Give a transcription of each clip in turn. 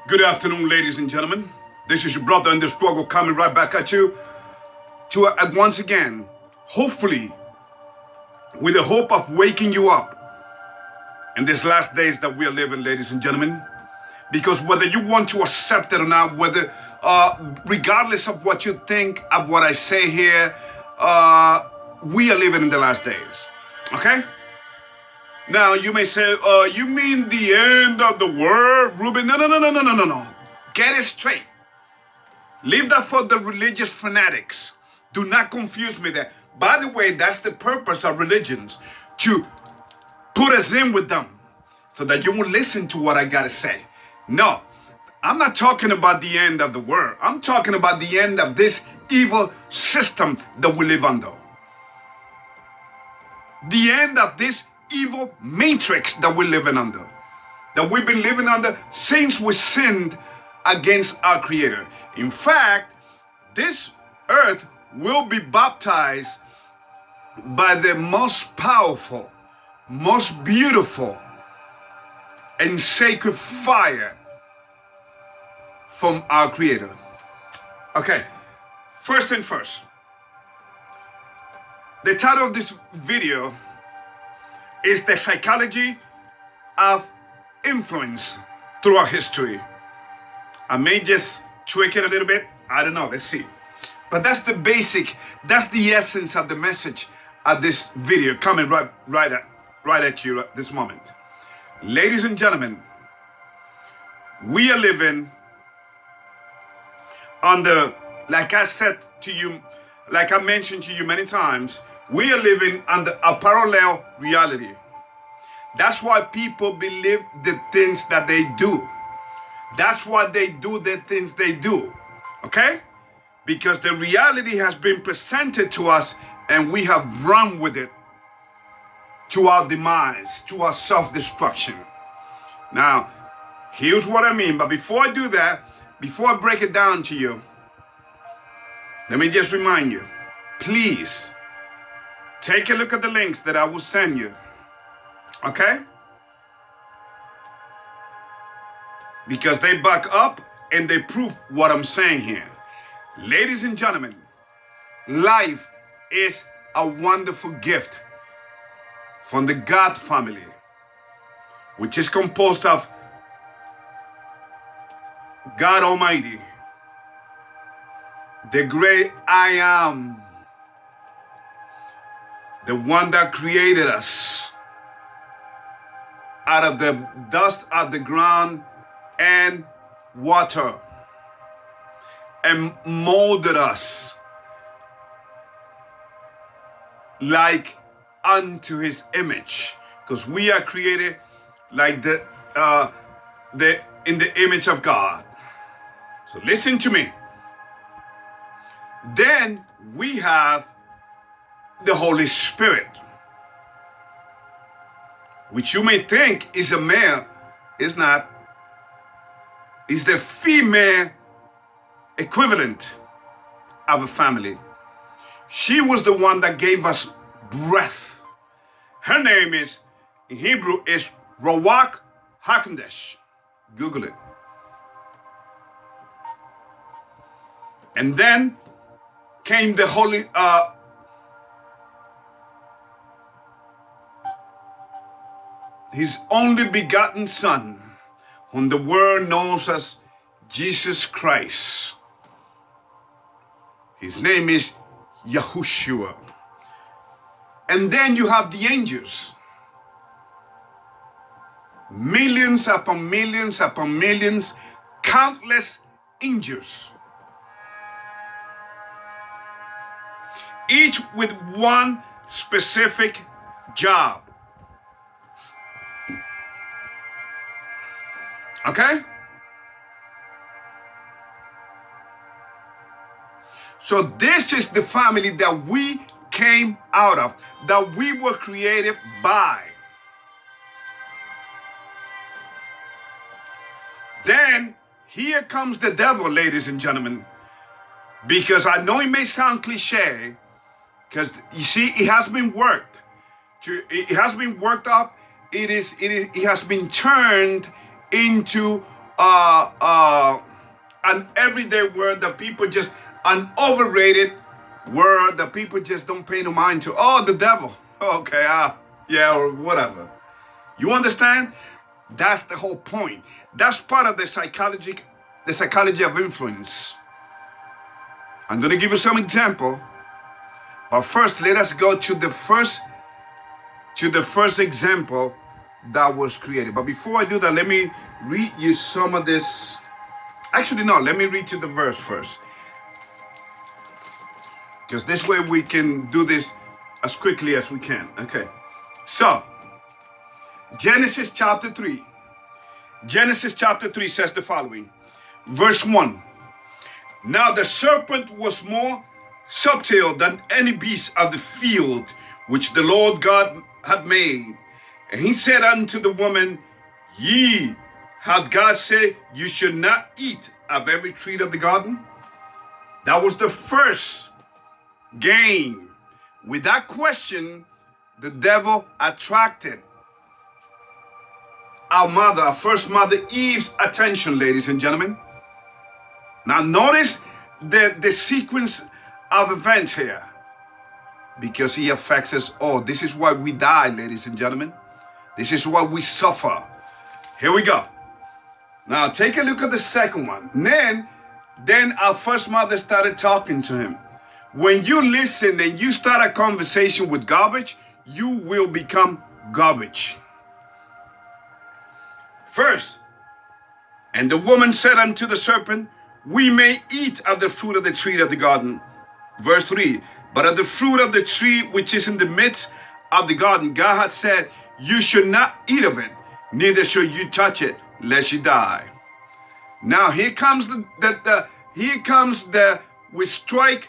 Good afternoon, ladies and gentlemen. This is your brother in the struggle coming right back at you to once again, hopefully, with the hope of waking you up in these last days that we are living, ladies and gentlemen. Because whether you want to accept it or not, whether, regardless of what you think of what I say here, we are living in the last days, okay? Now, you may say, you mean the end of the world, Ruben? No. Get it straight. Leave that for the religious fanatics. Do not confuse me there. By the way, that's the purpose of religions, to put us in with them so that you will listen to what I got to say. No, I'm not talking about the end of the world. I'm talking about the end of this evil system that we live under. The end of this evil matrix that we're living under, that we've been living under since we sinned against our Creator. In fact, this earth will be baptized by the most powerful, most beautiful, and sacred fire from our Creator. Okay, first thing first. The title of this video is The Psychology of Influence Throughout History. I may just tweak it a little bit. I don't know, let's see. But that's the basic, that's the essence of the message of this video coming right at you at this moment. Ladies and gentlemen, we are living under, like I said to you, like I mentioned to you many times, we are living under a parallel reality. That's why people believe the things that they do. That's why they do the things they do. Okay? Because the reality has been presented to us and we have run with it to our demise, to our self-destruction. Now, here's what I mean. But before I do that, before I break it down to you, let me just remind you, please, take a look at the links that I will send you, okay? Because they back up and they prove what I'm saying here. Ladies and gentlemen, life is a wonderful gift from the God family, which is composed of God Almighty, the great I Am, the one that created us out of the dust of the ground and water and molded us like unto his image, because we are created like in the image of God. So listen to me. Then we have the Holy Spirit, which you may think is a male, is not. Is the female equivalent of a family. She was the one that gave us breath. Her name is, in Hebrew, is Ruach HaKodesh. Google it. And then came the Holy, his only begotten Son, whom the world knows as Jesus Christ. His name is Yahushua. And then you have the angels. Millions upon millions upon millions, countless angels. Each with one specific job. Okay? So this is the family that we came out of, that we were created by. Then here comes the devil, ladies and gentlemen, because I know it may sound cliche, because you see, it has been worked. It has been worked up. It has been turned into an everyday word that people just, an overrated word that people just don't pay no mind to. Oh, the devil. Okay, yeah, or whatever. You understand? That's the whole point. That's part of the psychology of influence. I'm going to give you some example, but first let us go to the first example that was created. But before I do that, let me read you some of this. Actually, no, let me read you the verse first, because this way we can do this as quickly as we can. Okay, so Genesis chapter 3 says the following. Verse 1. Now the serpent was more subtle than any beast of the field which the Lord God had made. And he said unto the woman, Ye, hath God said, you should not eat of every tree of the garden? That was the first game. With that question, the devil attracted our first mother Eve's attention, ladies and gentlemen. Now notice the sequence of events here, because he affects us all. This is why we die, ladies and gentlemen. This is why we suffer. Here we go. Now take a look at the second one. Then our first mother started talking to him. When you listen and you start a conversation with garbage, you will become garbage. First, and the woman said unto the serpent, we may eat of the fruit of the tree of the garden. Verse 3, but of the fruit of the tree which is in the midst of the garden, God had said, you should not eat of it, neither should you touch it, lest you die. Now here comes we strike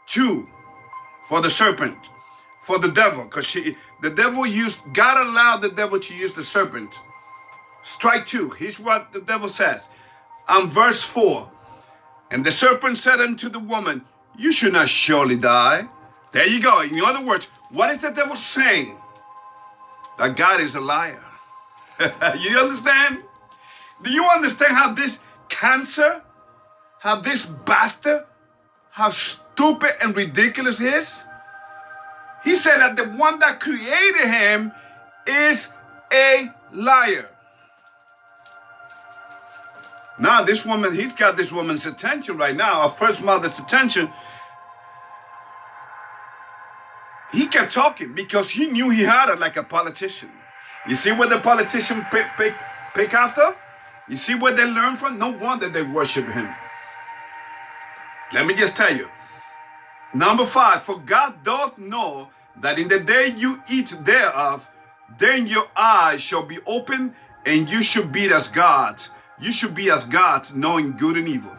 two for the serpent, for the devil, because God allowed the devil to use the serpent. Strike two. Here's what the devil says. Verse 4. And the serpent said unto the woman, you should not surely die. There you go. In other words, what is the devil saying? That God is a liar. You understand? Do you understand how this cancer, how this bastard, how stupid and ridiculous he is? He said that the one that created him is a liar. Now this woman, he's got this woman's attention right now, our first mother's attention. He kept talking because he knew he had her like a politician. You see what the politician pick after? You see what they learn from? No wonder they worship him. Let me just tell you. Number 5, for God doth know that in the day you eat thereof, then your eyes shall be opened, and you shall be as gods. You should be as gods, knowing good and evil.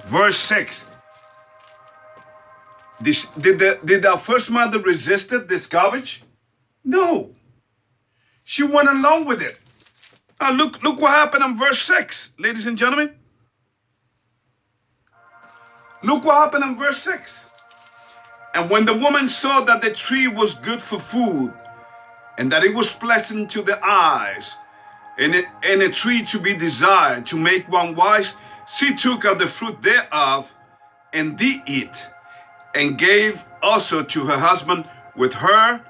Verse 6. Did our first mother resist this garbage? No. She went along with it. Now look what happened in verse 6, ladies and gentlemen. Look what happened in verse 6. And when the woman saw that the tree was good for food, and that it was pleasant to the eyes, and a tree to be desired to make one wise, she took of the fruit thereof, and did eat, and gave also to her husband with her,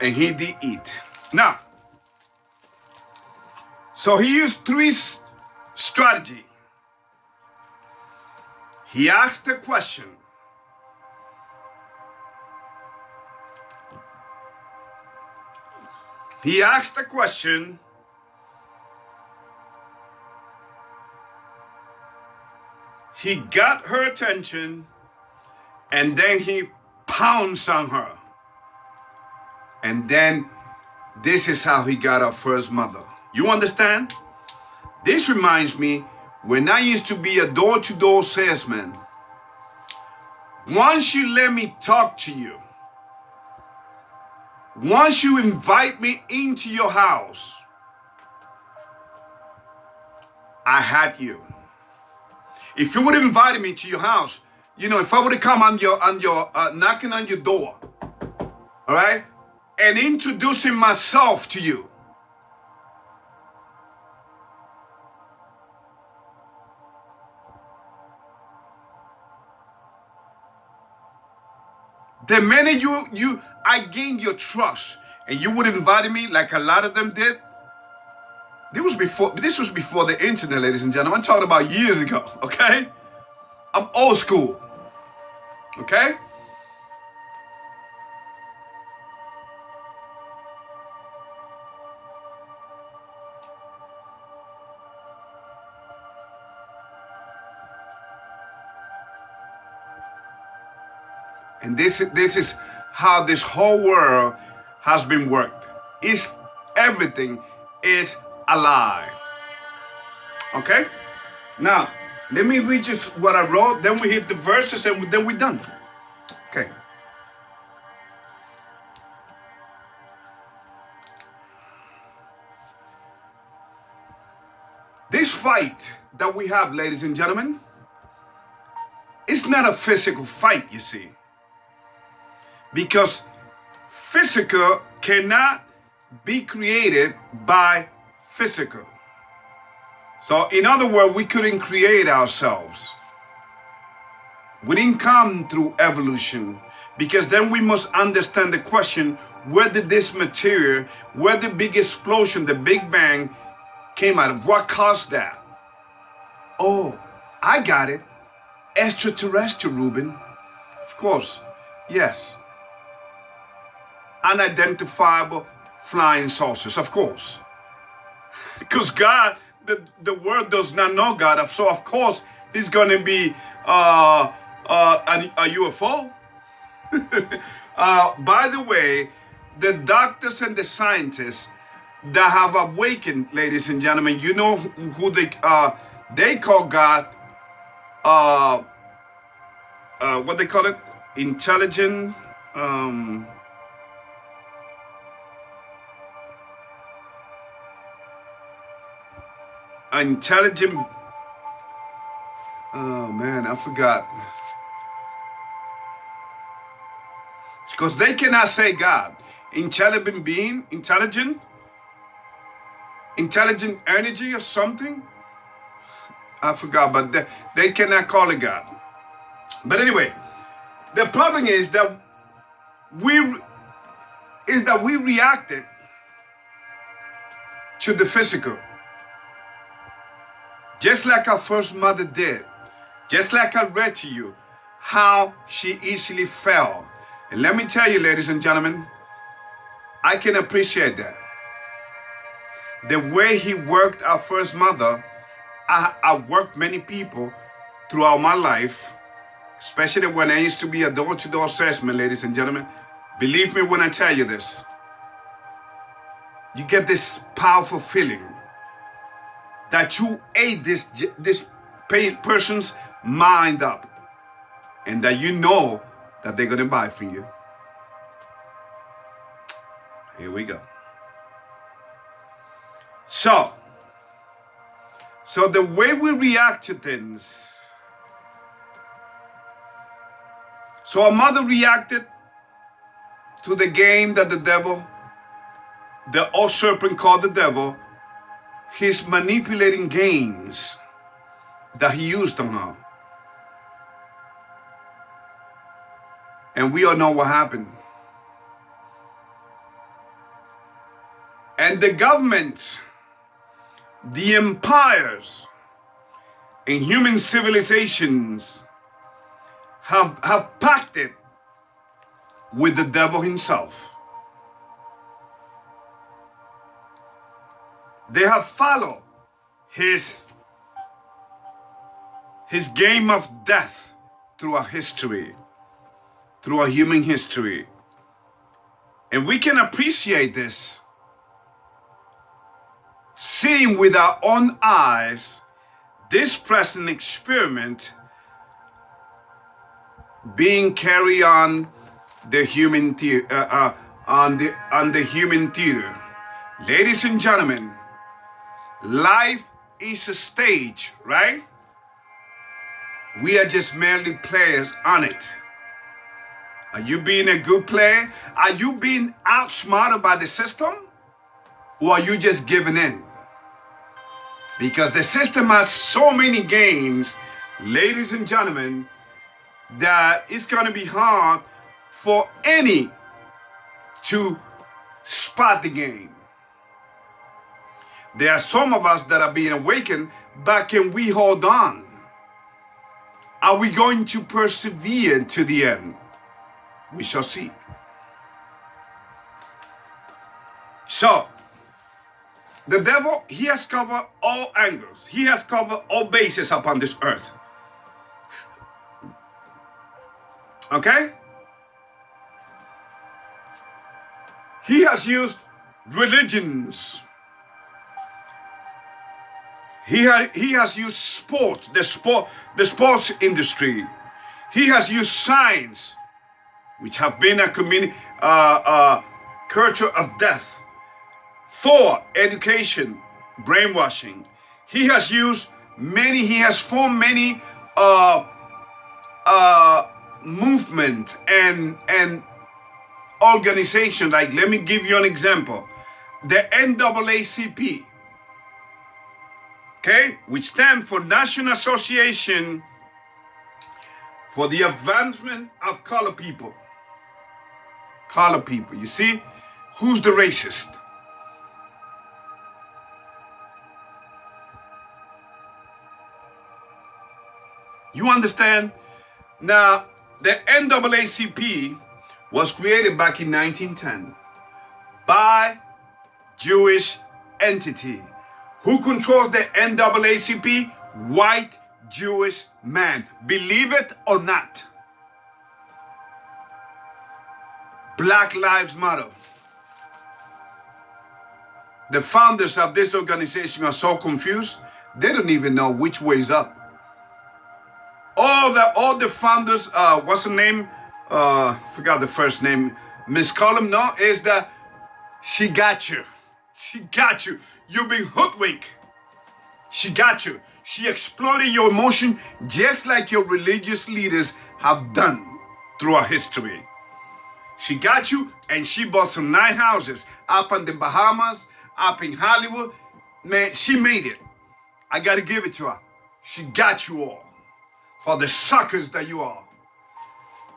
and he did eat. Now, so he used 3 strategies. He asked a question. He asked a question. He got her attention, and then he pounced on her. And then this is how he got our first mother. You understand? This reminds me when I used to be a door-to-door salesman. Once you let me talk to you, once you invite me into your house, I had you. If you would have invited me to your house, if I would have come on your knocking on your door, all right, and introducing myself to you. The minute I gained your trust, and you would invite me like a lot of them did. This was before the internet, ladies and gentlemen. I'm talking about years ago, okay? I'm old school, okay? And this is how this whole world has been worked. Everything is a lie. Okay? Now, let me read just what I wrote, then we hit the verses, and then we're done. Okay. This fight that we have, ladies and gentlemen, it's not a physical fight, you see. Because physical cannot be created by physical. So in other words, we couldn't create ourselves. We didn't come through evolution, because then we must understand the question, where did this material, where the big explosion, the Big Bang came out of? What caused that? Oh, I got it. Extraterrestrial, Ruben. Of course, yes. Unidentifiable flying saucers, of course. Because God, the world does not know God, so of course he's going to be a UFO. By the way, the doctors and the scientists that have awakened, ladies and gentlemen, you know who they call God, what they call it? Intelligent, intelligent, oh man, I forgot. Because they cannot say God. Intelligent being, intelligent energy or something. I forgot, but they cannot call it God. But anyway, the problem is that we reacted to the physical. Just like our first mother did. Just like I read to you how she easily fell. And let me tell you, ladies and gentlemen, I can appreciate that. The way he worked our first mother, I worked many people throughout my life, especially when I used to be a door-to-door salesman, ladies and gentlemen. Believe me when I tell you this. You get this powerful feeling that you ate this person's mind up, and that you know that they're going to buy from you. Here we go. So the way we react to things. So our mother reacted to the game that the devil, the old serpent called the devil, his manipulating games that he used on her. And we all know what happened. And the governments, the empires, and human civilizations have pacted with the devil himself. They have followed his game of death through our history, through our human history. And we can appreciate this, seeing with our own eyes this present experiment being carried on the human on the human theater. Ladies and gentlemen, life is a stage, right? We are just merely players on it. Are you being a good player? Are you being outsmarted by the system? Or are you just giving in? Because the system has so many games, ladies and gentlemen, that it's going to be hard for any to spot the game. There are some of us that are being awakened, but can we hold on? Are we going to persevere to the end? We shall see. So, the devil, he has covered all angles. He has covered all bases upon this earth. Okay? He has used religions. He has used sports, the sports industry. He has used science, which have been a culture of death, for education, brainwashing. He has formed many movement and organization. Like, let me give you an example. The NAACP, okay, which stands for National Association for the Advancement of Color People. Color people. You see, who's the racist? You understand? Now, the NAACP was created back in 1910 by Jewish entity. Who controls the NAACP? White Jewish man. Believe it or not. Black Lives Matter. The founders of this organization are so confused, they don't even know which way is up. All the founders, what's her name? Forgot the first name. Miss Column, no, is that she got you. She got you. You've been hoodwinked. She got you. She exploited your emotion just like your religious leaders have done throughout history. She got you, and she bought some nice houses up in the Bahamas, up in Hollywood. Man, she made it. I got to give it to her. She got you all. For the suckers that you are.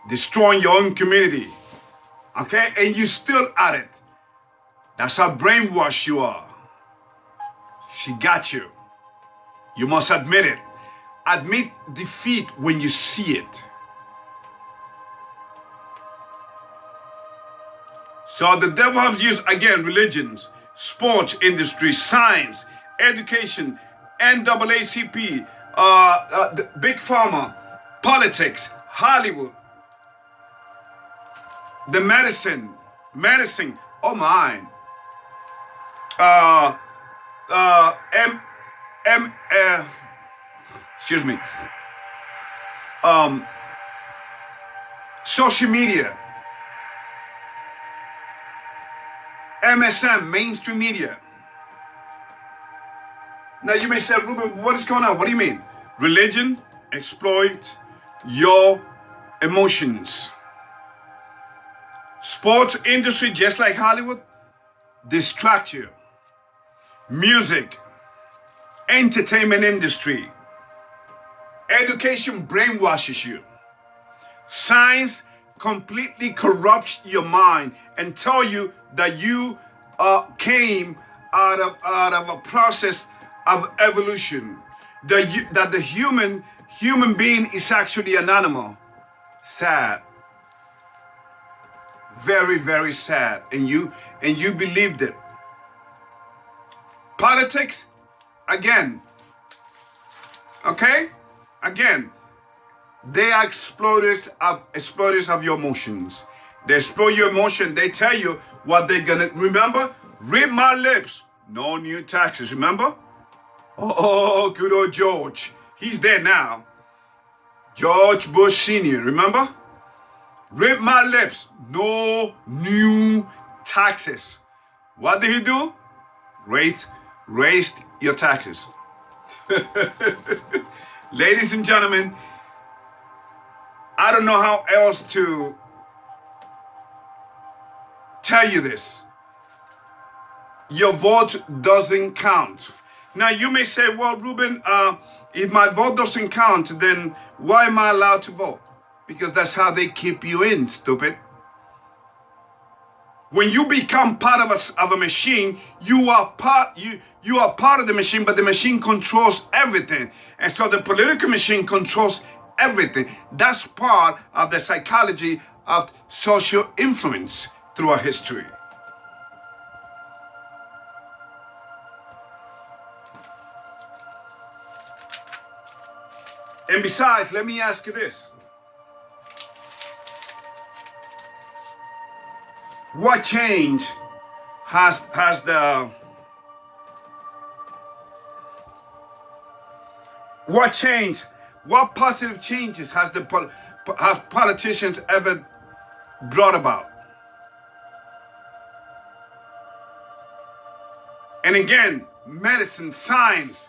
Destroying your own community. Okay? And you still at it. That's how brainwashed you are. She got you. You must admit it. Admit defeat when you see it. So the devil has used, again, religions, sports industry, science, education, NAACP, the big pharma, politics, Hollywood, the medicine, oh my, excuse me, social media, MSM, mainstream media. Now you may say, Ruben, what is going on? What do you mean? Religion exploits your emotions. Sports industry, just like Hollywood, distract you. Music, entertainment industry, education brainwashes you. Science completely corrupts your mind and tell you that you came out of a process of evolution, that the human being is actually an animal. Sad. Very, very sad. And you believed it. Politics, again. Okay? Again. They are exploiters of your emotions. They exploit your emotion. They tell you what they're gonna remember. Read my lips. No new taxes. Remember? Oh, good old George. He's there now. George Bush Sr. Remember? Read my lips. No new taxes. What did he do? Raised your taxes. Ladies and gentlemen, I don't know how else to tell you this. Your vote doesn't count. Now you may say, well, Ruben, if my vote doesn't count, then why am I allowed to vote? Because that's how they keep you in, stupid. When you become part of a machine, you are part of the machine, but the machine controls everything. And so the political machine controls everything. That's part of the psychology of social influence throughout history. And besides, let me ask you this. What change what positive changes have politicians ever brought about? And again, medicine, science,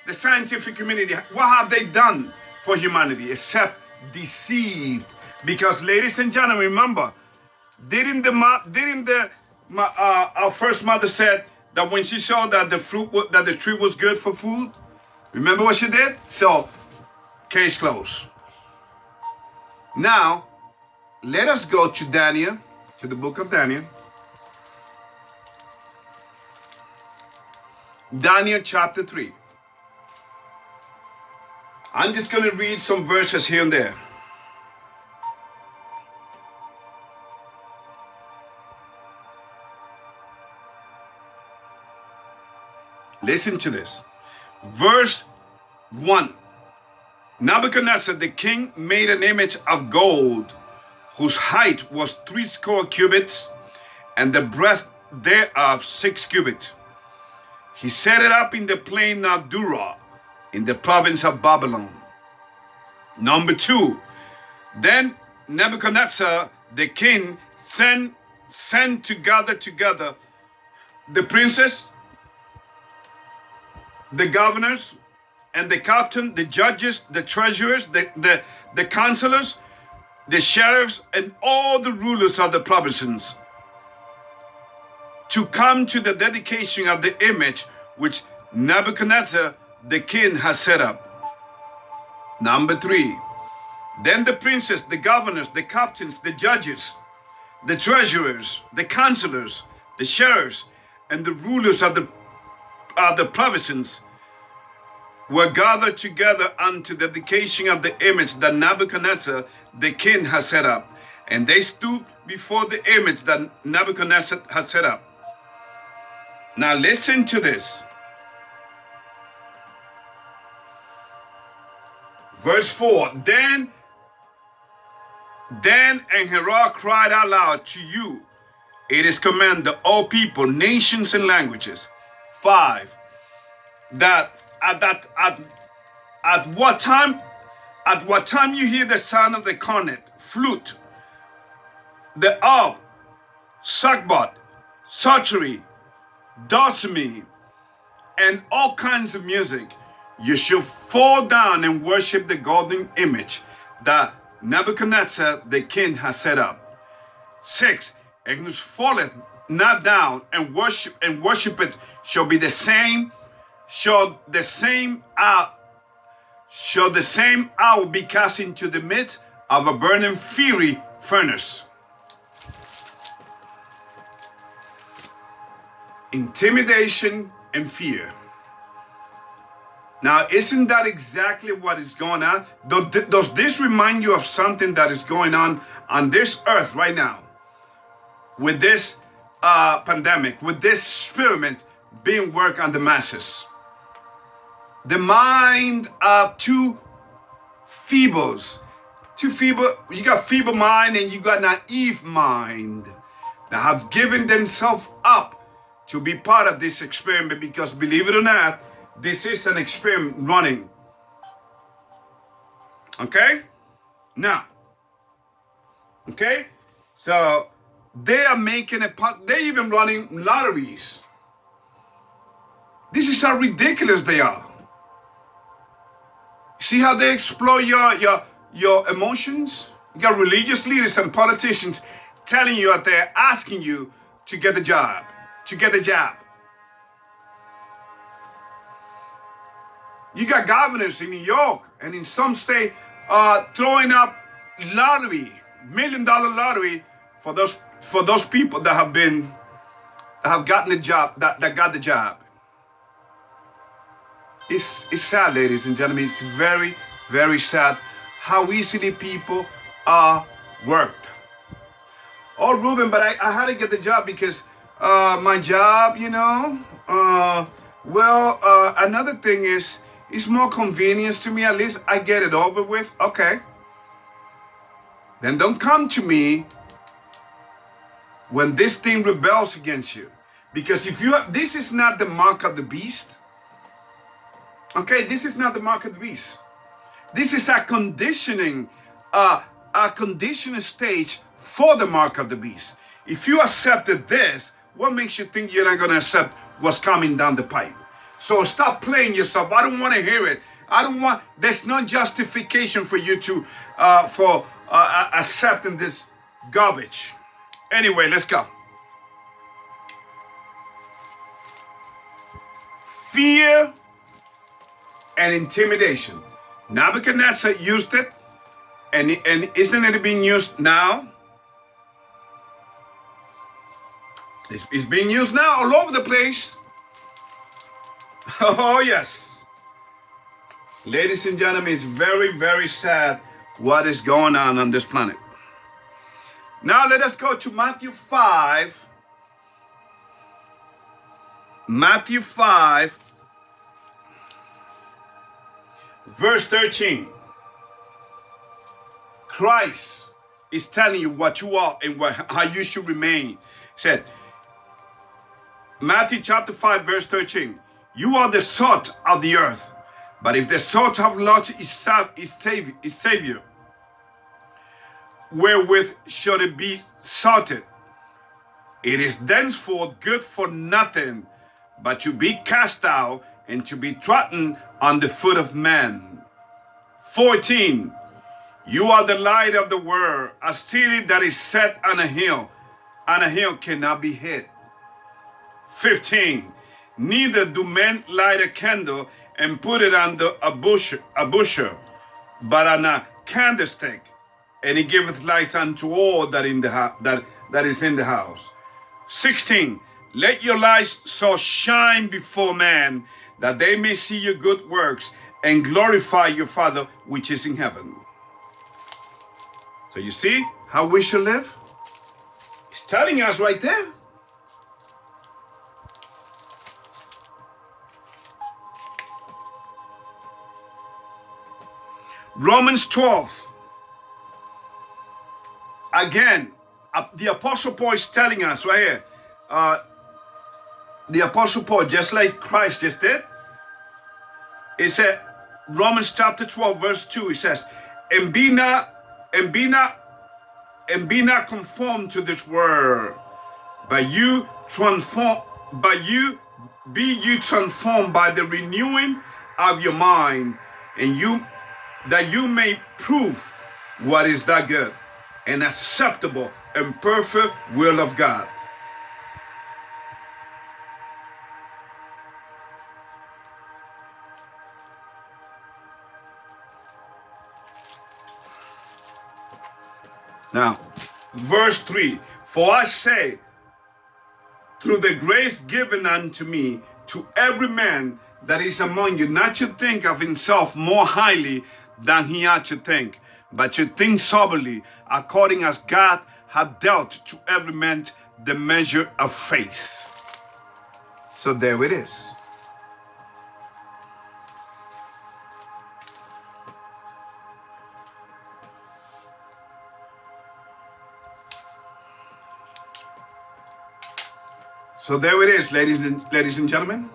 the scientific community, what have they done for humanity except deceived? Because, ladies and gentlemen, remember, our first mother said that when she saw that the tree was good for food, remember what she did? So, case closed. Now, let us go to Daniel, to the book of Daniel. Daniel chapter 3. I'm just going to read some verses here and there. Listen to this. Verse 1. Nebuchadnezzar the king made an image of gold, whose height was 80 cubits, and the breadth thereof 6 cubits. He set it up in the plain of Dura, in the province of Babylon. Number 2. Then Nebuchadnezzar the king sent to gather together the princes, the governors, and the captain, the judges, the treasurers, the counselors, the sheriffs, and all the rulers of the provinces to come to the dedication of the image which Nebuchadnezzar the king has set up. Number 3. Then the princes, the governors, the captains, the judges, the treasurers, the counselors, the sheriffs, and the rulers of the provinces were gathered together unto the dedication of the image that Nebuchadnezzar the king has set up. And they stood before the image that Nebuchadnezzar has set up. Now listen to this. Verse 4. Then Herod cried out loud, to you it is commanded, all people, nations, and languages. 5. That at what time you hear the sound of the cornet, flute, the harp, sackbut, psaltery, dulcimer, and all kinds of music, you shall fall down and worship the golden image that Nebuchadnezzar the king has set up. 6. And who falleth not down and worshipeth shall the same hour be cast into the midst of a burning fiery furnace. Intimidation and fear. Now, isn't that exactly what is going on? Does this remind you of something that is going on this earth right now? With this pandemic, with this experiment being worked on the masses. The mind of two feebles. You got feeble mind and you got naive mind that have given themselves up to be part of this experiment, because believe it or not, this is an experiment running. Okay? Now. Okay? So they are making they're even running lotteries. This is how ridiculous they are. See how they exploit your emotions? You got religious leaders and politicians telling you that they're asking you to get the job, to get the job. You got governors in New York and in some state throwing up lottery, $1 million lottery for those people that have gotten the job, that got the job. It's sad, ladies and gentlemen. It's very, very sad how easily people are worked. Oh, Ruben, but I had to get the job because my job, you know. Another thing is, it's more convenience to me. At least I get it over with. Okay. Then don't come to me when this thing rebels against you. Because if you have, this is not the mark of the beast. Okay, this is not the mark of the beast. This is a conditioning stage for the mark of the beast. If you accepted this, what makes you think you're not going to accept what's coming down the pipe? So stop playing yourself. I don't want to hear it. There's no justification for you to, accepting this garbage. Anyway, let's go. Fear and intimidation. Nebuchadnezzar used it, and isn't it being used now? It's being used now all over the place. Oh, yes. Ladies and gentlemen, it's very, very sad what is going on this planet. Now let us go to Matthew 5. Matthew 5, verse 13. Christ is telling you what you are and how you should remain. He said, Matthew chapter 5, verse 13. You are the salt of the earth, but if the salt have lost its savior, wherewith shall it be salted? It is thenceforth good for nothing, but to be cast out and to be trodden on the foot of men. 14. You are the light of the world. A city that is set on a hill cannot be hid. 15. Neither do men light a candle and put it under a bushel, but on a candlestick, and he giveth light unto all that is in the house. 16. Let your light so shine before men that they may see your good works and glorify your Father which is in heaven. So you see how we should live? He's telling us right there. Romans 12. Again, the Apostle Paul is telling us right here. The Apostle Paul, just like Christ just did, it said, Romans chapter 12, verse 2, it says, and be not conformed to this world, but be you transformed by the renewing of your mind, and that you may prove what is that good and acceptable and perfect will of God. Now, verse 3, for I say, through the grace given unto me, to every man that is among you, not to think of himself more highly than he ought to think, but to think soberly, according as God hath dealt to every man the measure of faith. So there it is. So there it is, ladies and gentlemen.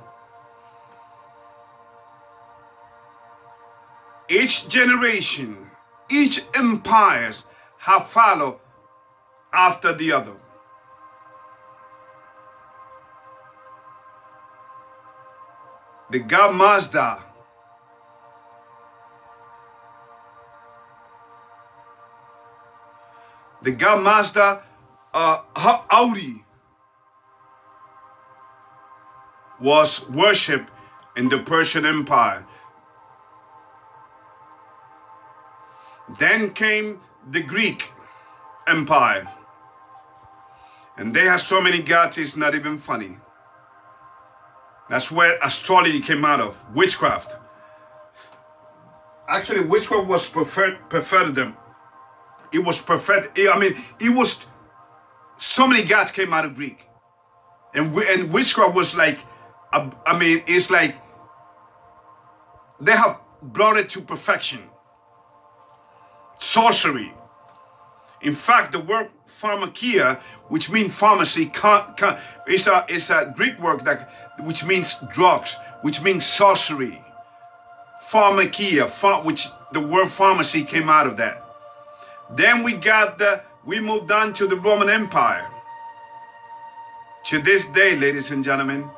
Each generation, each empires have followed after the other. The god Mazda, Audi, was worshipped in the Persian Empire. Then came the Greek Empire. And they had so many gods, it's not even funny. That's where astrology came out of, witchcraft. Actually, witchcraft was preferred to them. It was perfect. I mean, it was, so many gods came out of Greek. And witchcraft was like, I mean, it's like, they have brought it to perfection. Sorcery. In fact, the word pharmakia, which means pharmacy, is a Greek word which means drugs, which means sorcery. Pharmakia, which the word pharmacy came out of that. Then we moved on to the Roman Empire. To this day, ladies and gentlemen,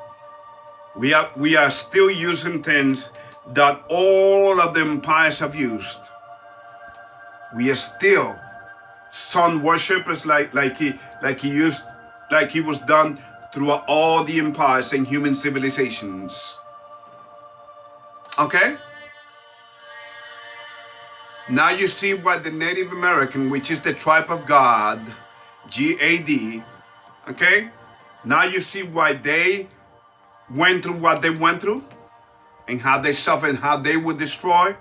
we are still using things that all of the empires have used. We are still sun worshippers like he was done throughout all the empires and human civilizations. Okay? Now you see why the Native American, which is the tribe of God, G-A-D, okay? Now you see why they went through what they went through and how they suffered and how they were destroyed.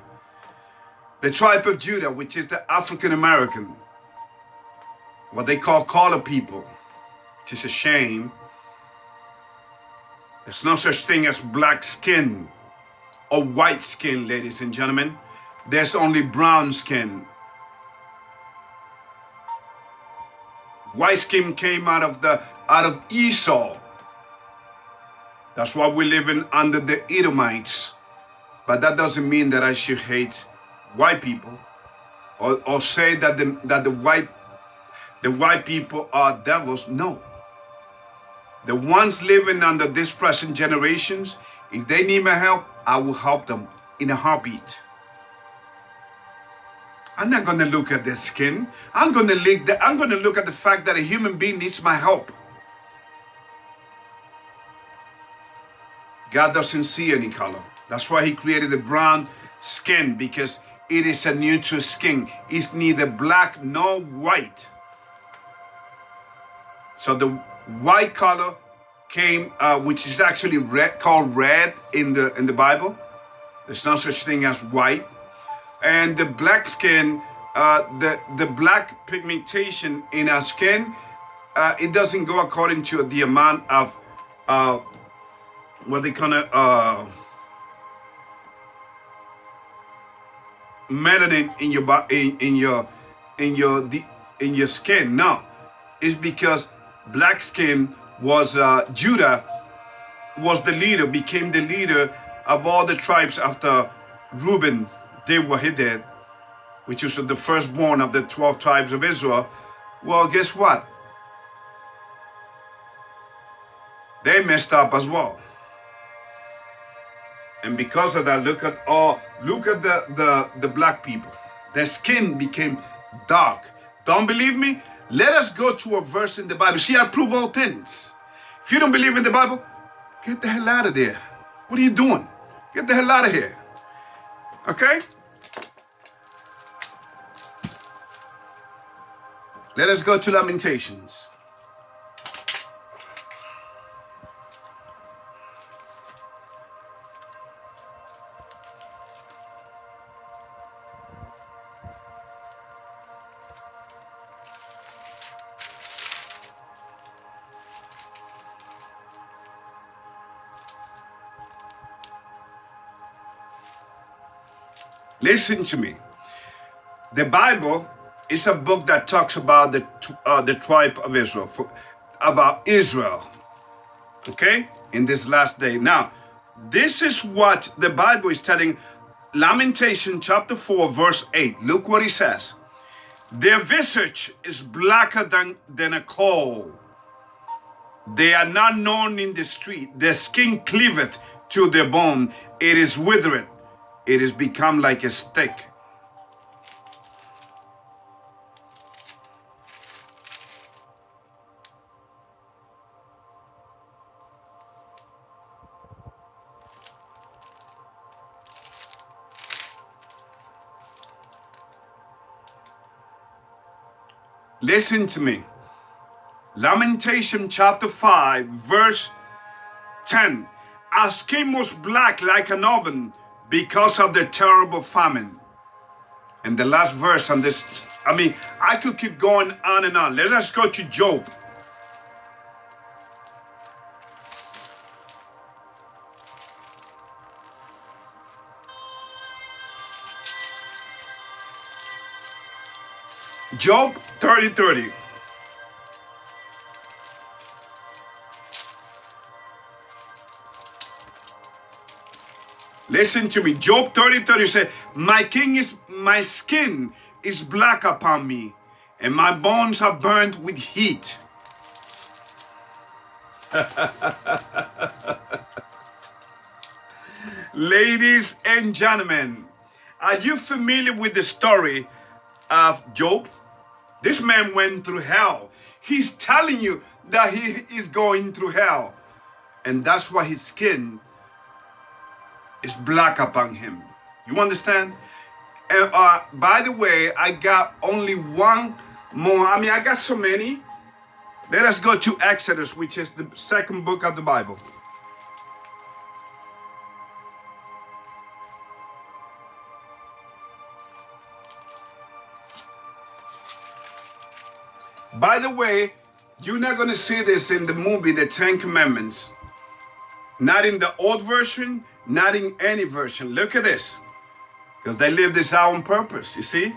The tribe of Judah, which is the African American, what they call colored people, which is a shame. There's no such thing as black skin or white skin, ladies and gentlemen. There's only brown skin. White skin came out of Esau. That's why we're living under the Edomites. But that doesn't mean that I should hate white people or say that the white people are devils. No. The ones living under this present generations, if they need my help, I will help them in a heartbeat. I'm not going to look at their skin. I'm going to look at the fact that a human being needs my help. God doesn't see any color. That's why he created the brown skin, because it is a neutral skin. It's neither black nor white. So the white color came, which is actually called red in the Bible. There's no such thing as white. And the black skin, the black pigmentation in our skin, it doesn't go according to the amount of what they call it, melanin in your skin. No, it's because black skin was Judah was the leader, became the leader of all the tribes after Reuben did what he did, which was the firstborn of the 12 tribes of Israel. Well, guess what? They messed up as well. And because of that, look at the black people. Their skin became dark. Don't believe me? Let us go to a verse in the Bible. See, I prove all things. If you don't believe in the Bible, get the hell out of there. What are you doing? Get the hell out of here. Okay? Let us go to Lamentations. Listen to me. The Bible is a book that talks about the tribe of Israel, about Israel, okay, in this last day. Now, this is what the Bible is telling. Lamentation chapter 4, verse 8. Look what it says. Their visage is blacker than a coal. They are not known in the street. Their skin cleaveth to their bone. It is withered. It has become like a stick. Listen to me. Lamentation chapter 5, verse 10. Our skin was black like an oven because of the terrible famine. And the last verse on this, I could keep going on and on. Let us go to Job. Job 30:30. Listen to me. Job 30:30 said, my skin is black upon me, and my bones are burnt with heat. Ladies and gentlemen, are you familiar with the story of Job? This man went through hell. He's telling you that he is going through hell. And that's why his skin is black upon him. You understand? And, by the way, I got only one more. I got so many. Let us go to Exodus, which is the second book of the Bible. By the way, you're not going to see this in the movie, The Ten Commandments. Not in the old version, not in any version. Look at this. Because they live this out on purpose, you see?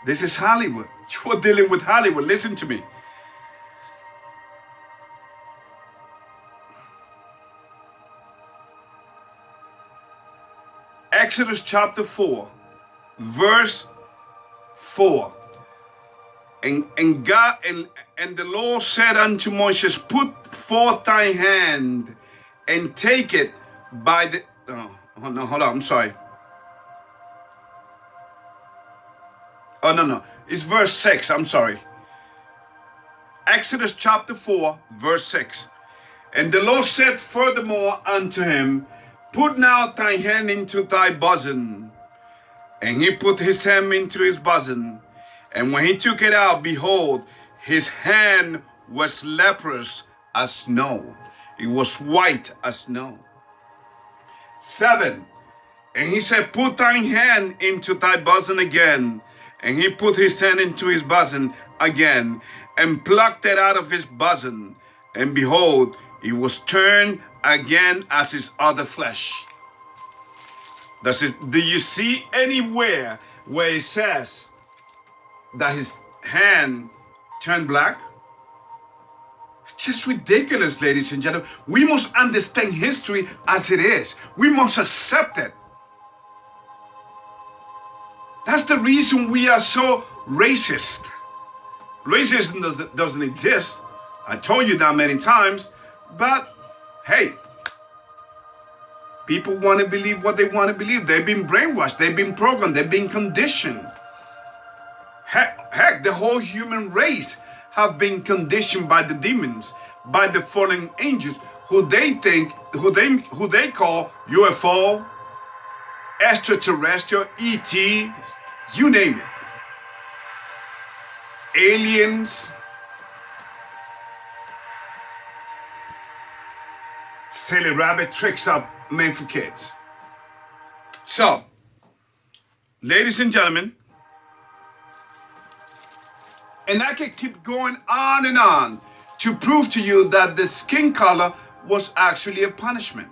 This is Hollywood. You're dealing with Hollywood. Listen to me. Exodus chapter 4, verse 4. And God and the Lord said unto Moses, put forth thy hand and take it by the hold on, I'm sorry. Oh no, it's verse 6, I'm sorry. Exodus chapter 4, verse 6. And the Lord said furthermore unto him, put now thy hand into thy bosom. And he put his hand into his bosom. And when he took it out, behold, his hand was leprous as snow. It was white as snow. 7. And he said, put thine hand into thy bosom again. And he put his hand into his bosom again, and plucked it out of his bosom. And behold, it was turned again as his other flesh. Do you see anywhere where it says that his hand turned black? It's just ridiculous, ladies and gentlemen. We must understand history as it is. We must accept it. That's the reason we are so racist. Racism doesn't exist. I told you that many times. But, hey, people want to believe what they want to believe. They've been brainwashed. They've been programmed. They've been conditioned. Heck, the whole human race have been conditioned by the demons, by the fallen angels, who they call UFO, extraterrestrial, ET, you name it. Aliens, silly rabbit tricks up made for kids. So, ladies and gentlemen, and I can keep going on and on to prove to you that the skin color was actually a punishment.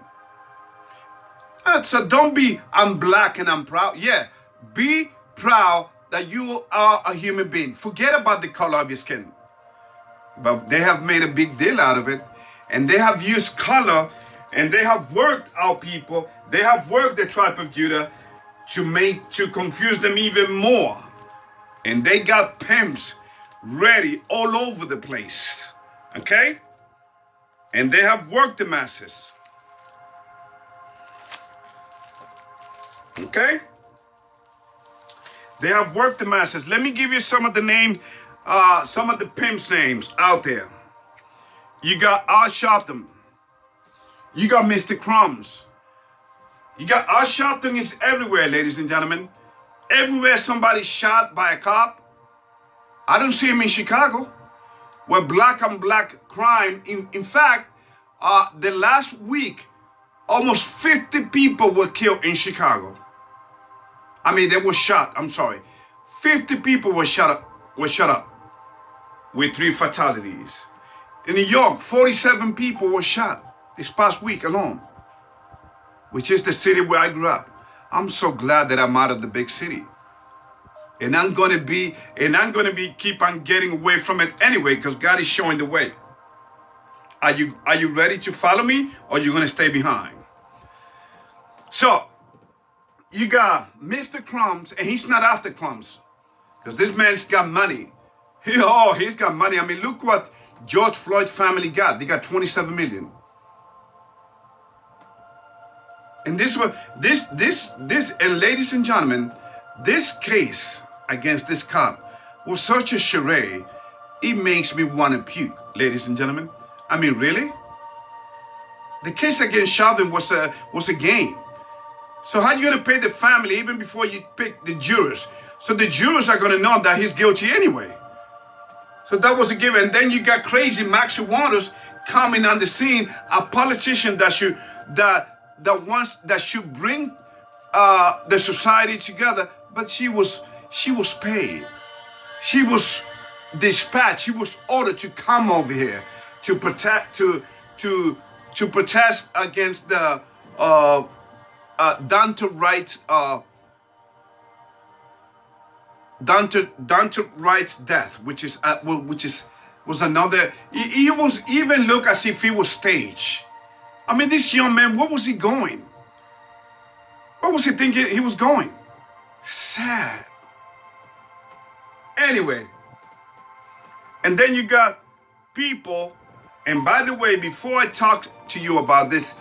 So don't be, I'm black and I'm proud. Yeah, be proud that you are a human being. Forget about the color of your skin. But they have made a big deal out of it. And they have used color, and they have worked our people. They have worked the tribe of Judah to confuse them even more. And they got pimps ready all over the place. Okay? And they have worked the masses. Okay? They have worked the masses. Let me give you some of the names, some of the pimps' names out there. You got Al Sharpton. You got Mr. Crumbs. You got Al Sharpton is everywhere, ladies and gentlemen. Everywhere somebody's shot by a cop, I don't see them in Chicago, where black on black crime. In fact, the last week, almost 50 people were killed in Chicago. I mean, they were shot. I'm sorry, 50 people were shot up, with 3 fatalities. In New York, 47 people were shot this past week alone, which is the city where I grew up. I'm so glad that I'm out of the big city. And I'm gonna be keep on getting away from it anyway, because God is showing the way. Are you ready to follow me, or are you gonna stay behind? So you got Mr. Crumbs, and he's not after crumbs, because this man's got money. He's got money. I mean, look what George Floyd family got. They got 27 million. And and ladies and gentlemen, this case against this cop was such a charade, it makes me want to puke, ladies and gentlemen. I mean, really? The case against Chauvin was a game. So how are you going to pay the family even before you pick the jurors? So the jurors are going to know that he's guilty anyway. So that was a given. And then you got crazy Maxie Waters coming on the scene, a politician that should bring the society together, but she was paid. She was dispatched. She was ordered to come over here to protest against the Dante Wright's death, which was another. He was even look as if he was staged. I mean, this young man, what was he going? What was he thinking he was going? Sad. Anyway, and then you got people, and by the way, before I talk to you about this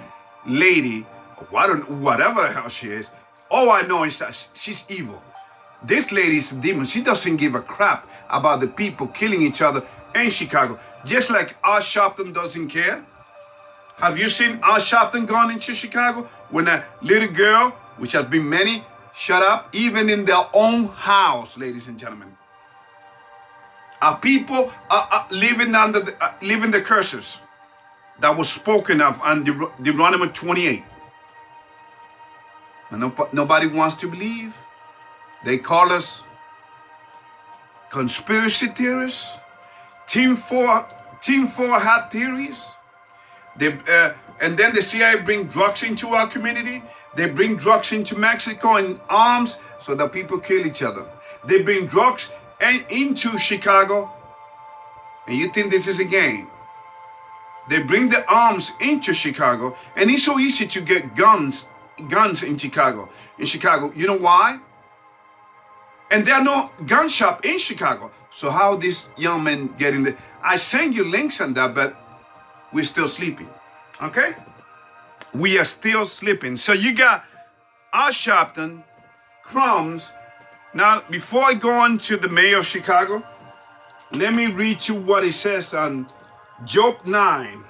lady, whatever the hell she is, all I know is that she's evil. This lady is a demon. She doesn't give a crap about the people killing each other in Chicago, just like Al Sharpton doesn't care. Have you seen Al Sharpton gone into Chicago when a little girl, which has been many, shut up, even in their own house, ladies and gentlemen? Our people are living the curses that was spoken of on Deuteronomy 28. And nobody wants to believe. They call us conspiracy theorists, Team 4 hat theories. And then the CIA bring drugs into our community. They bring drugs into Mexico in arms so that people kill each other. They bring drugs into Chicago, and you think this is a game. They bring the arms into Chicago, and it's so easy to get guns in Chicago. You know why? And there are no gun shop in Chicago. So how these young men get in there? I send you links on that, but we're still sleeping. Okay? We are still sleeping. So you got Al Sharpton, Crumbs. Now, before I go on to the mayor of Chicago, let me read you what it says on Job 9.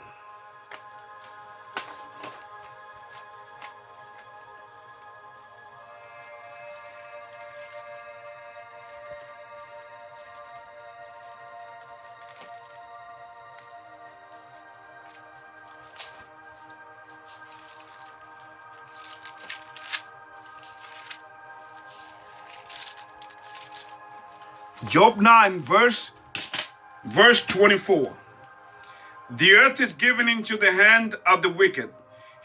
Job 9, verse 24. The earth is given into the hand of the wicked.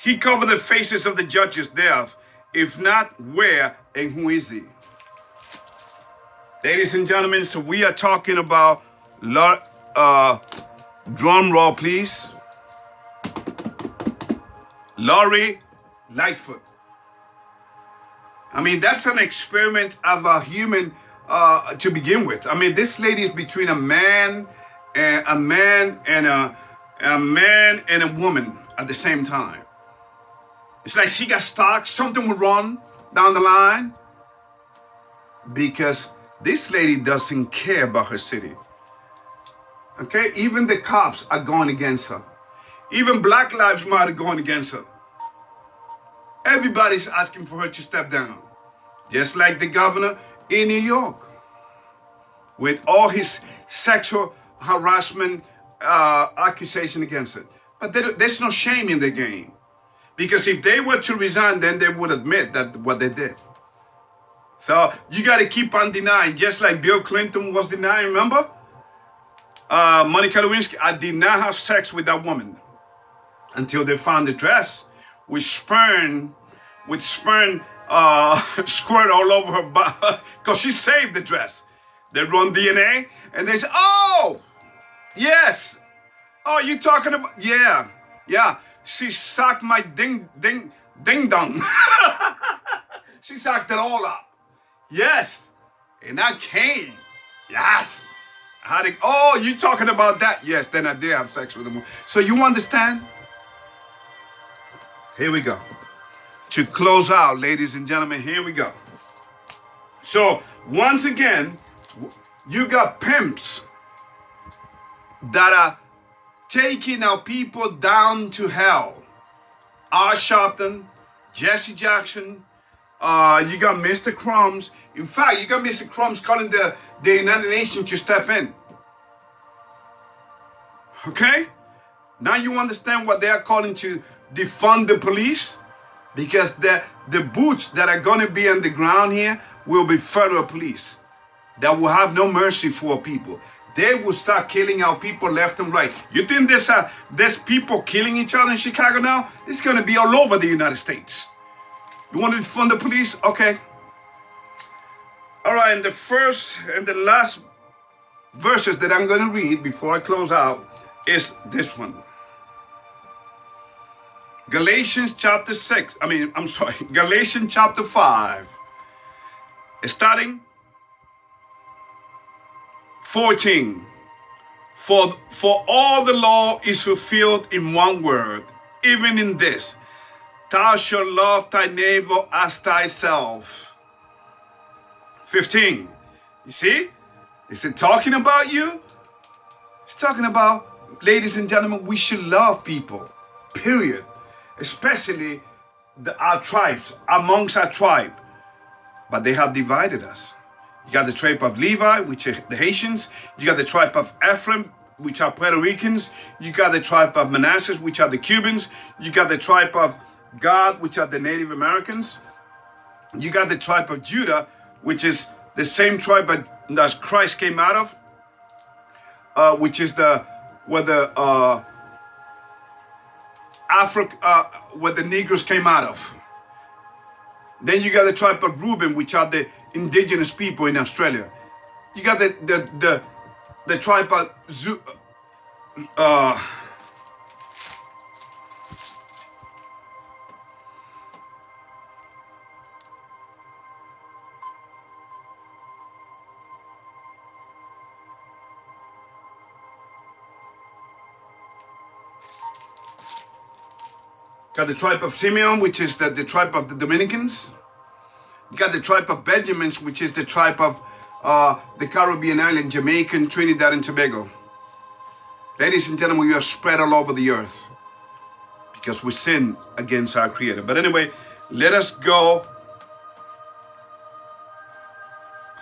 He covered the faces of the judges thereof. If not, where and who is he? Ladies and gentlemen, so we are talking about, drum roll please, Laurie Lightfoot. I mean, that's an experiment of a human to begin with. I mean, this lady is between a man and a woman at the same time. It's like she got stuck. Something went wrong down the line because this lady doesn't care about her city. Okay, even the cops are going against her. Even Black Lives Matter going against her. Everybody's asking for her to step down, just like the governor in New York. with all his sexual harassment accusation against it. But there's no shame in the game. Because if they were to resign, then they would admit that what they did. So you got to keep on denying, just like Bill Clinton was denying, remember? Monica Lewinsky, I did not have sex with that woman until they found the dress with sperm squirt all over her body, because she saved the dress. They run DNA and they say, oh, yes. Oh, you talking about, yeah. She sucked my ding dong. She sucked it all up. Yes. And I came. Yes. Oh, you talking about that? Yes, then I did have sex with him. So you understand? Here we go. To close out, ladies and gentlemen, here we go. So once again, you got pimps that are taking our people down to hell. R. Sharpton, Jesse Jackson, you got Mr. Crumbs. In fact, you got Mr. Crumbs calling the United Nations to step in. Okay? Now you understand what they are calling to defund the police? Because the boots that are going to be on the ground here will be federal police that will have no mercy for people. They will start killing our people left and right. You think there's people killing each other in Chicago now? It's going to be all over the United States. You want to defund the police? Okay. All right, and the first and the last verses that I'm going to read before I close out is this one. Galatians chapter 5, starting 14. For all the law is fulfilled in one word, even in this, thou shalt love thy neighbor as thyself. 15. You see? Is it talking about you? It's talking about, ladies and gentlemen, we should love people, period. Especially our tribes, amongst our tribe. But they have divided us. You got the tribe of Levi, which are the Haitians. You got the tribe of Ephraim, which are Puerto Ricans. You got the tribe of Manasseh, which are the Cubans. You got the tribe of Gad, which are the Native Americans. You got the tribe of Judah, which is the same tribe that Christ came out of, which is where the Negroes came out of. Then you got the tribe of Reuben, which are the indigenous people in Australia. You got the tribe of got the tribe of Simeon, which is the tribe of the Dominicans. You got the tribe of Benjamin, which is the tribe of the Caribbean island, Jamaica, Trinidad, and Tobago. Ladies and gentlemen, we are spread all over the earth because we sin against our Creator. But anyway, let us go.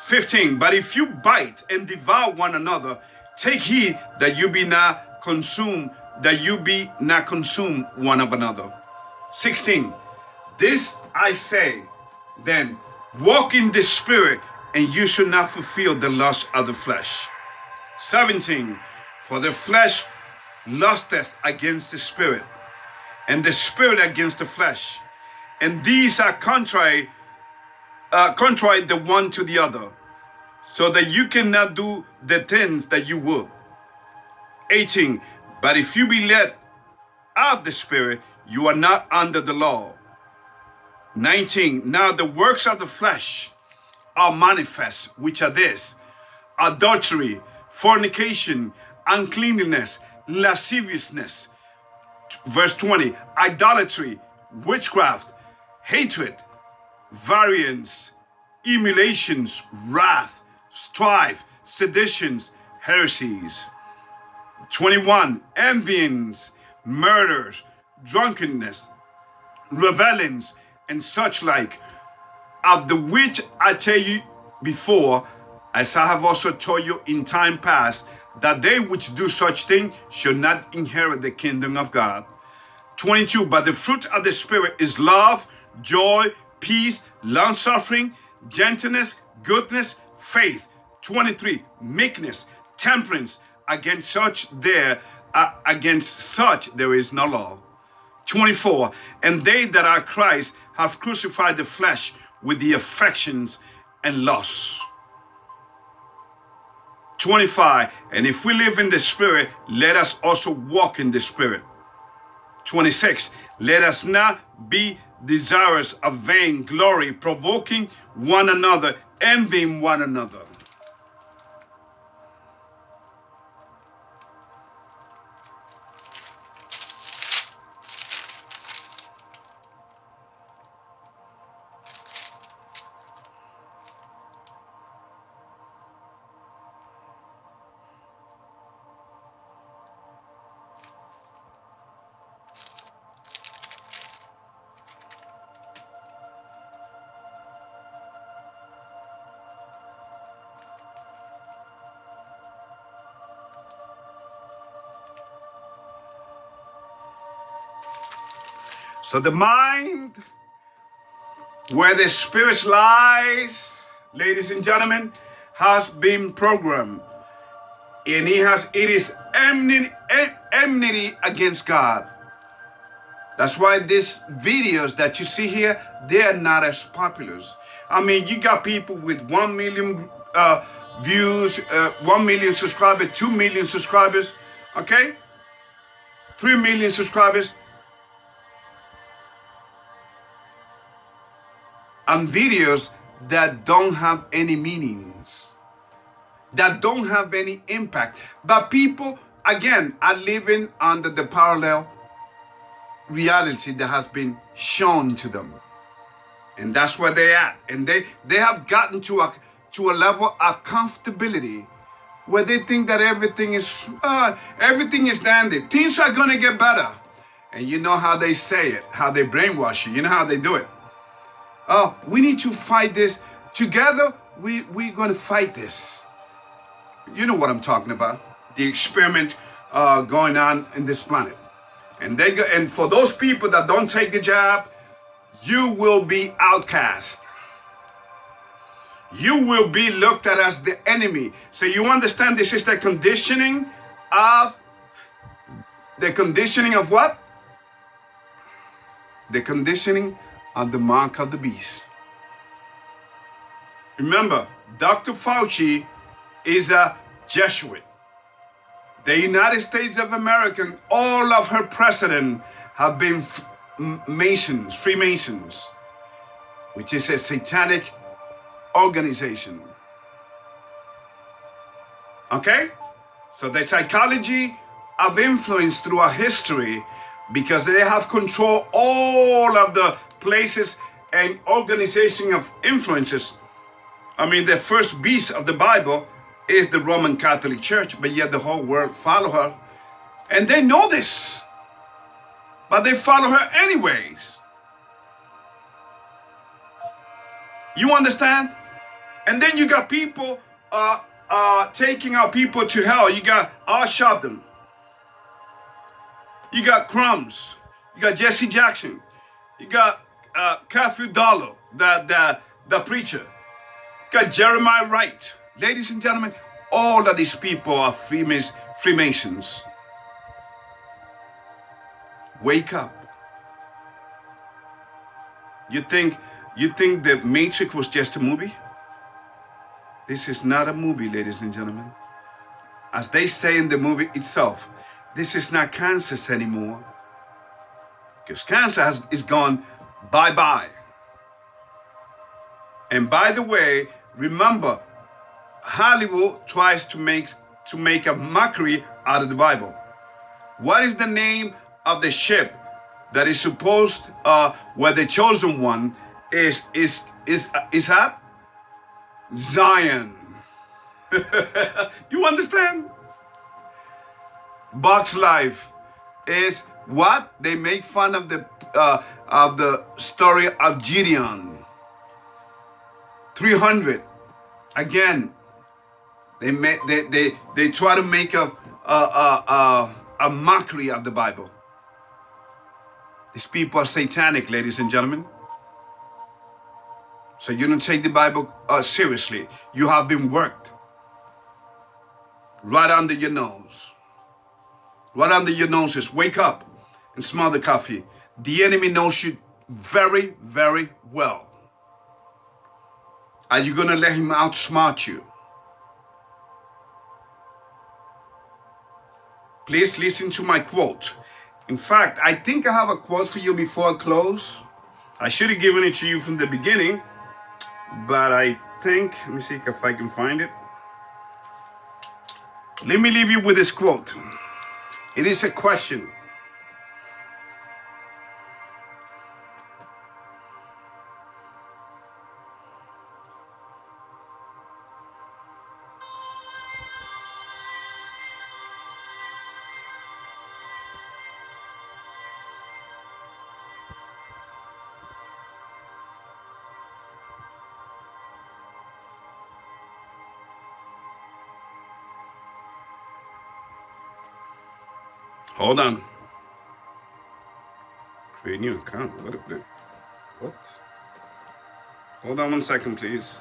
15. But if you bite and devour one another, take heed that you be not consumed one of another. 16. This I say, then, walk in the Spirit, and you should not fulfill the lust of the flesh. 17. For the flesh lusteth against the Spirit, and the Spirit against the flesh. And these are contrary the one to the other, so that you cannot do the things that you would. 18. But if you be led of the Spirit, you are not under the law. 19. Now the works of the flesh are manifest, which are this: adultery, fornication, uncleanness, lasciviousness. Verse 20. Idolatry, witchcraft, hatred, variance, emulations, wrath, strife, seditions, heresies. 21. Envyings, murders, drunkenness, revelings, and such like, of the which I tell you before, As I have also told you in time past, that they which do such things should not inherit the kingdom of God. 22, but the fruit of the Spirit is love, joy, peace, long-suffering, gentleness, goodness, faith. 23, meekness, temperance. Against such there is no law. 24, and they that are Christ have crucified the flesh with the affections and lusts. 25, and if we live in the Spirit, let us also walk in the Spirit. 26, let us not be desirous of vain glory, provoking one another, envying one another. So the mind, where the spirit lies, ladies and gentlemen, has been programmed. And it is enmity against God. That's why these videos that you see here, they are not as popular. I mean, you got people with 1 million views, 1 million subscribers, 2 million subscribers, okay? 3 million subscribers. And videos that don't have any meanings, that don't have any impact. But people, again, are living under the parallel reality that has been shown to them. And that's where they're at. And they have gotten to a level of comfortability where they think that everything is dandy. Things are gonna get better. And you know how they say it, how they brainwash you. You know how they do it. Oh, we need to fight this. Together, we're going to fight this. You know what I'm talking about. The experiment going on in this planet. And for those people that don't take the jab, you will be outcast. You will be looked at as the enemy. So you understand this is the conditioning of what? The conditioning on the mark of the beast. Remember, Dr. Fauci is a Jesuit. The United States of America, all of her presidents have been Masons, Freemasons, which is a satanic organization. Okay? So the psychology of influence throughout history, because they have control all of the places and organization of influences. I mean, the first beast of the Bible is the Roman Catholic Church, but yet the whole world follow her. And they know this, but they follow her anyways. You understand? And then you got people taking our people to hell. You got R. Sharpton. You got Crumbs. You got Jesse Jackson. You got Cafu Darlow, the preacher. You got Jeremiah Wright. Ladies and gentlemen, all of these people are Freemasons. Wake up. You think the Matrix was just a movie? This is not a movie, ladies and gentlemen. As they say in the movie itself, this is not Kansas anymore. Because Kansas is gone bye-bye. And by the way, remember, Hollywood tries to make a mockery out of the Bible. What is the name of the ship that is supposed, where the chosen one is at? Zion. You understand? Buck's life is what? They make fun of the story of Gideon. 300. Again, They try to make a mockery of the Bible. These people are satanic, ladies and gentlemen. So you don't take the Bible seriously. You have been worked right under your nose. Right under your noses. Wake up and smell the coffee. The enemy knows you very, very well. Are you going to let him outsmart you? Please listen to my quote. In fact, I think I have a quote for you before I close. I should have given it to you from the beginning, but I think, let me see if I can find it. Let me leave you with this quote. It is a question. Hold on. Create new account. What? Hold on 1 second, please.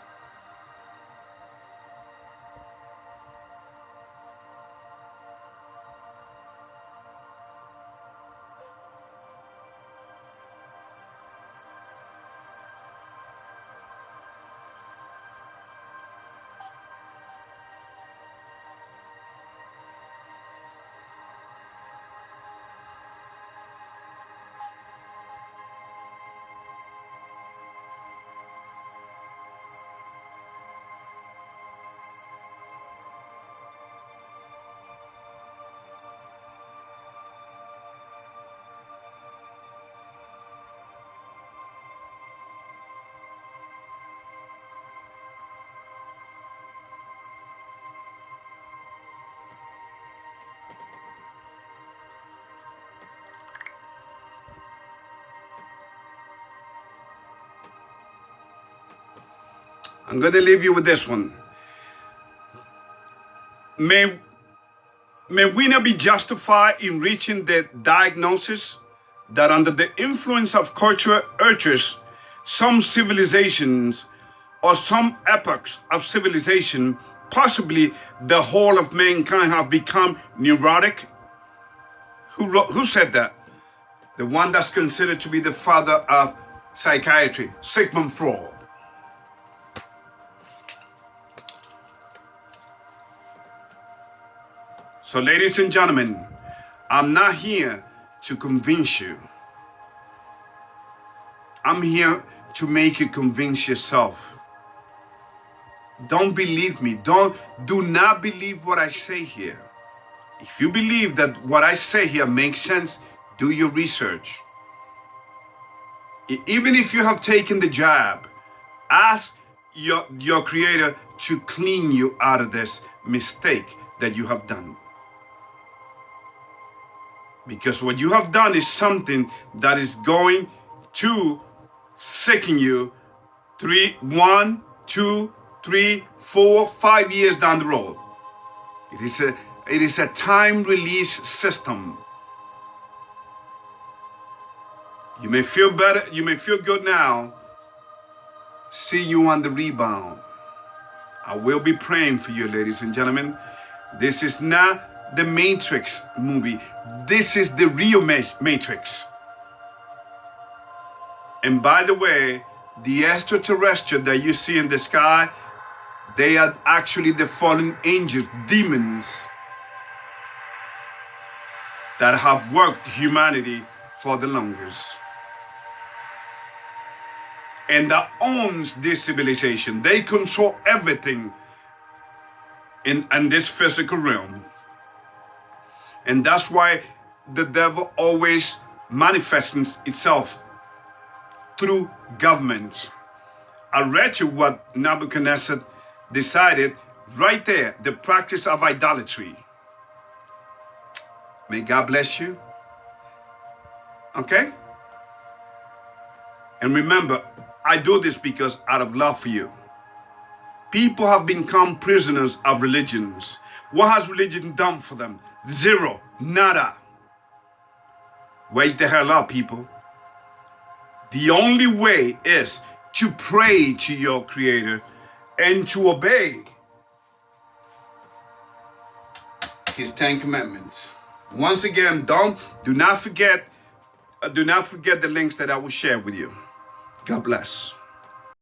I'm going to leave you with this one. May we not be justified in reaching the diagnosis that under the influence of cultural urges, some civilizations or some epochs of civilization, possibly the whole of mankind, have become neurotic? Who said that? The one that's considered to be the father of psychiatry, Sigmund Freud. So, ladies and gentlemen, I'm not here to convince you. I'm here to make you convince yourself. Don't believe me. Do not believe what I say here. If you believe that what I say here makes sense, do your research. Even if you have taken the jab, ask your creator to clean you out of this mistake that you have done. Because what you have done is something that is going to sicken you 1, 2, 3, 4, 5 years down the road. It is a time release system. You may feel better, you may feel good now. See you on the rebound. I will be praying for you, ladies and gentlemen. This is not the Matrix movie. This is the real Matrix. And by the way, the extraterrestrial that you see in the sky, they are actually the fallen angels, demons that have worked humanity for the longest. And that owns this civilization. They control everything in this physical realm. And that's why the devil always manifests itself through governments. I read you what Nebuchadnezzar decided right there, the practice of idolatry. May God bless you. Okay? And remember, I do this because out of love for you. People have become prisoners of religions. What has religion done for them? Zero. Nada. Wake the hell up, people. The only way is to pray to your Creator and to obey His 10 commandments. Once again, do not forget the links that I will share with you. God bless.